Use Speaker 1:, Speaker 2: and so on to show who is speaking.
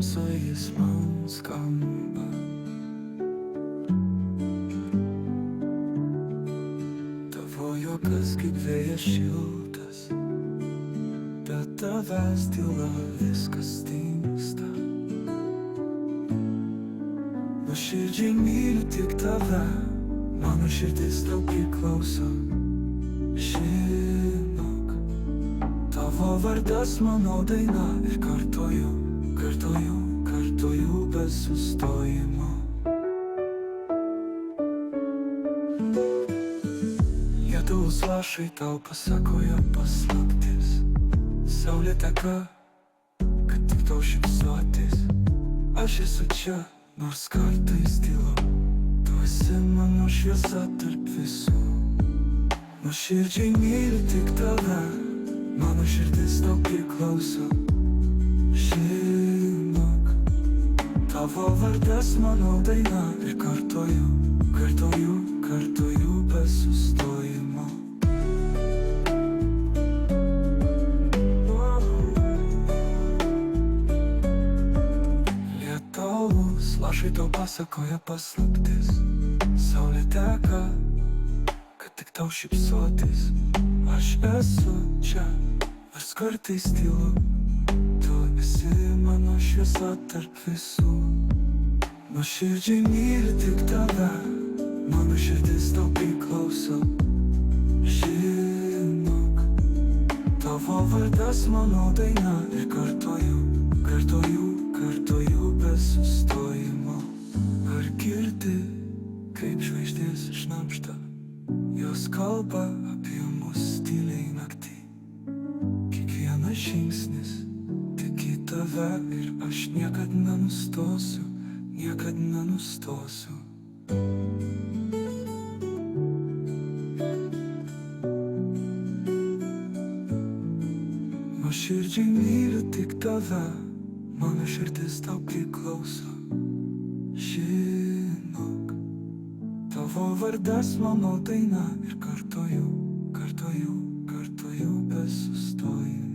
Speaker 1: balsą jis man skamba. Tavo juokas kaip vėjas šiltas, be tavęs tyla viskas dingsta. Nuoširdžiai myliu tik tave, mano širdis tau priklauso. Žinok, tavo vardas mano daina ir kartoju, kartoju, kartoju be sustojimo. Lietaus lašai tau pasakoja paslaptis, saulė teka, kad tik tau šypsotis. Aš esu čia, nors kartais tylu, tu esi mano šviesa tarp visų. Nuoširdžiai myliu tik tave, mano širdis tau priklauso. Žinok, tavo vardas mano daina ir kartoju, kartoju, kartoju be sustojimo. Lietaus lašai tau pasakoja paslaptis, saulė teka, kad tik tau šypsotis. Aš esu čia, nors kartais tylu, tu esi mano šviesa tarp visų. Nuoširdžiai myliu tik tave, mano širdis tau priklauso. Žinok, tavo vardas mano daina ir kartoju, kartoju, kartoju be sustojimo. Ar girdi, kaip žvaigždės šnabžda, jos kalba apie mus tyliai naktį. Kiekvienas žingsnis tik į tave ir aš niekad nenustosiu, niekad nenustosiu. Nuoširdžiai myliu tik tave, mano širdis tau priklauso. Žinok, tavo vardas mano daina ir kartoju, kartoju, kartoju be sustojimo.